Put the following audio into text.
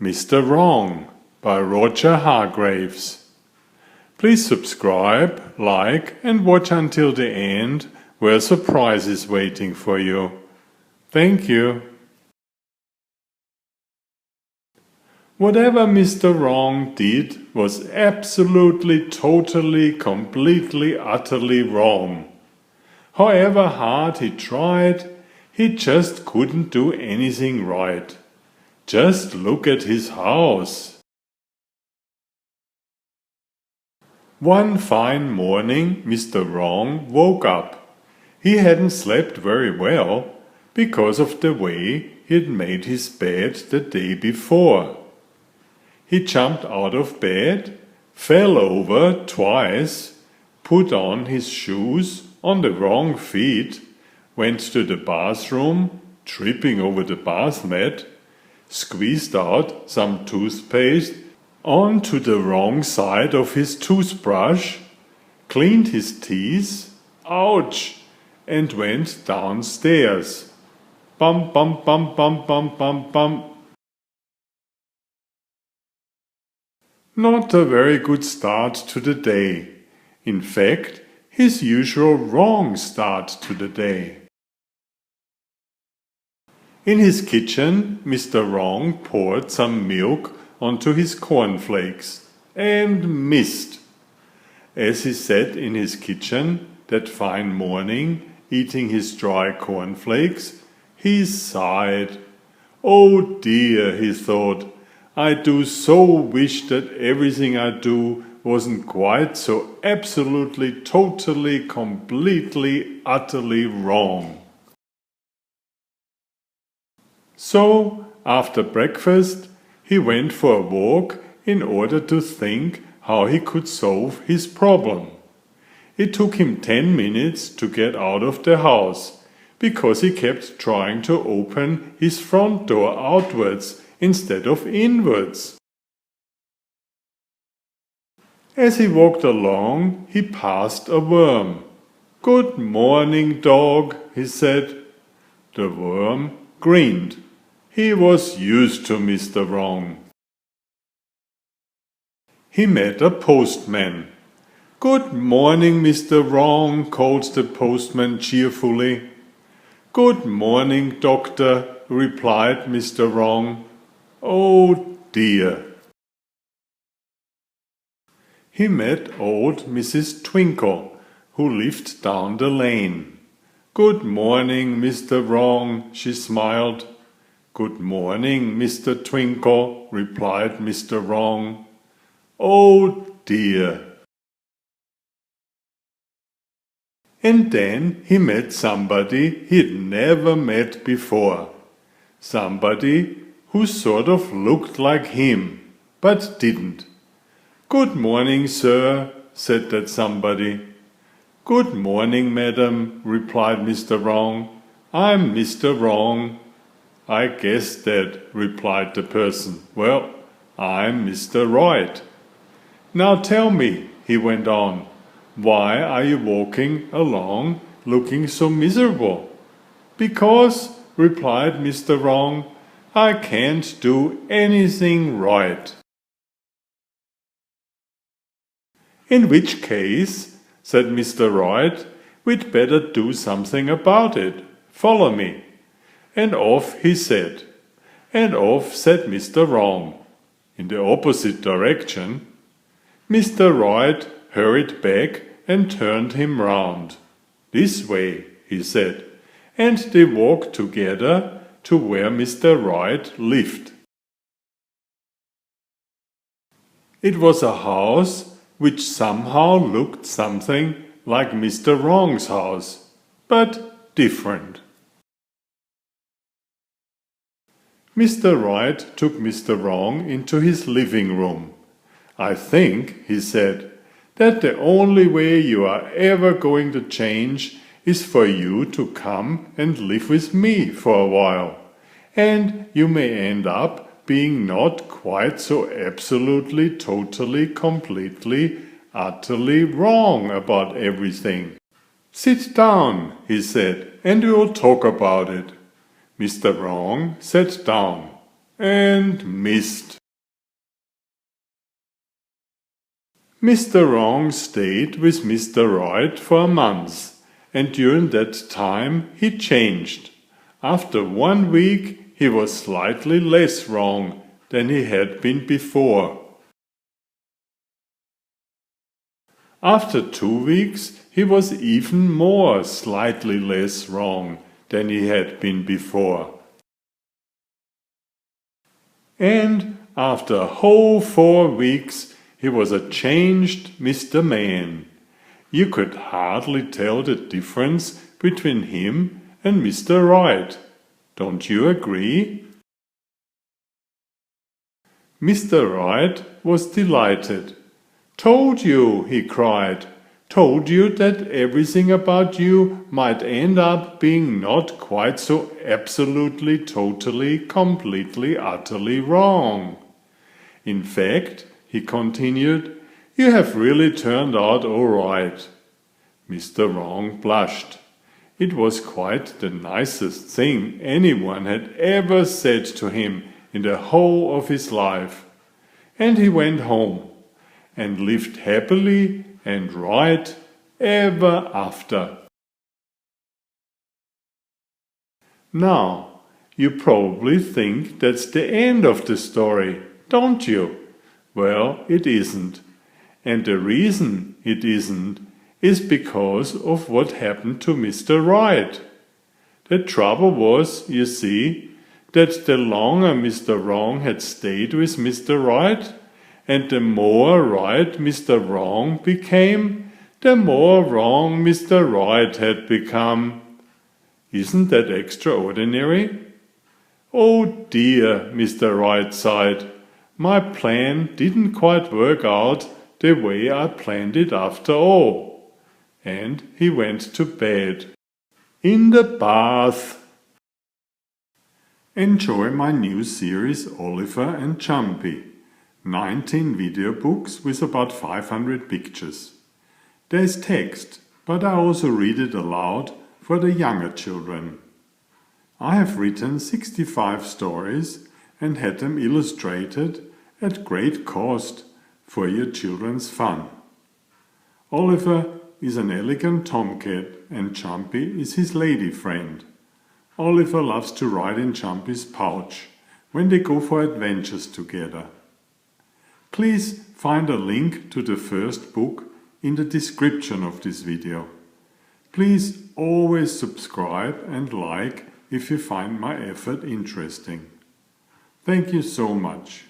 Mr. Wrong by Roger Hargraeves. Please subscribe, like and watch until the end, where a surprise is waiting for you. Thank you. Whatever Mr. Wrong did was absolutely, totally, completely, utterly wrong. However hard he tried, he just couldn't do anything right. Just look at his house. One fine morning, Mr. Wrong woke up. He hadn't slept very well because of the way he'd made his bed the day before. He jumped out of bed, fell over twice, put on his shoes on the wrong feet, went to the bathroom, tripping over the bath mat, squeezed out some toothpaste onto the wrong side of his toothbrush, cleaned his teeth, ouch, and went downstairs. Bum bum bum bum bum bum bum. Not a very good start to the day. In fact, his usual wrong start to the day. In his kitchen, Mr. Wrong poured some milk onto his cornflakes and missed. As he sat in his kitchen that fine morning, eating his dry cornflakes, he sighed. "Oh dear," he thought, "I do so wish that everything I do wasn't quite so absolutely, totally, completely, utterly wrong." So, after breakfast, he went for a walk in order to think how he could solve his problem. It took him 10 minutes to get out of the house, because he kept trying to open his front door outwards instead of inwards. As he walked along, he passed a worm. "Good morning, dog," he said. The worm grinned. He was used to Mr. Wrong. He met a postman. "Good morning, Mr. Wrong," called the postman cheerfully. "Good morning, doctor," replied Mr. Wrong. Oh dear. He met old Mrs. Twinkle, who lived down the lane. "Good morning, Mr. Wrong," she smiled. "Good morning, Mr. Twinkle," replied Mr. Wrong. Oh dear. And then he met somebody he'd never met before. Somebody who sort of looked like him, but didn't. "Good morning, sir," said that somebody. "Good morning, madam," replied Mr. Wrong. "I'm Mr. Wrong." "I guessed that," replied the person. "Well, I'm Mr. Right. Now tell me," he went on, "why are you walking along looking so miserable?" "Because," replied Mr. Wrong, "I can't do anything right." "In which case," said Mr. Right, "we'd better do something about it. Follow me." And off he set. And off said Mr. Wrong, in the opposite direction. Mr. Right hurried back and turned him round. "This way," he said, and they walked together to where Mr. Right lived. It was a house which somehow looked something like Mr. Wrong's house, but different. Mr. Right took Mr. Wrong into his living room. "I think," he said, "that the only way you are ever going to change is for you to come and live with me for a while, and you may end up being not quite so absolutely, totally, completely, utterly wrong about everything. Sit down," he said, "and we'll talk about it." Mr. Wrong sat down, and missed. Mr. Wrong stayed with Mr. Right for a month, and during that time he changed. After 1 week he was slightly less wrong than he had been before. After 2 weeks he was even more slightly less wrong than he had been before. And after a whole 4 weeks he was a changed Mr. Man. You could hardly tell the difference between him and Mr. Right. Don't you agree? Mr. Right was delighted. "Told you," he cried. "Told you that everything about you might end up being not quite so absolutely, totally, completely, utterly wrong. In fact," he continued, "you have really turned out all right." Mr. Wrong blushed. It was quite the nicest thing anyone had ever said to him in the whole of his life. And he went home and lived happily and right ever after. Now, you probably think that's the end of the story, don't you? Well, it isn't. And the reason it isn't is because of what happened to Mr. Right. The trouble was, you see, that the longer Mr. Wrong had stayed with Mr. Right, and the more right Mr. Wrong became, the more wrong Mr. Right had become. Isn't that extraordinary? "Oh dear," Mr. Right sighed, "my plan didn't quite work out the way I planned it after all." And he went to bed. In the bath. Enjoy my new series Oliver and Jumpy. 19 video books with about 500 pictures. There's text, but I also read it aloud for the younger children. I have written 65 stories and had them illustrated at great cost for your children's fun. Oliver is an elegant tomcat and Jumpy is his lady friend. Oliver loves to ride in Jumpy's pouch when they go for adventures together. Please find a link to the first book in the description of this video. Please always subscribe and like if you find my effort interesting. Thank you so much.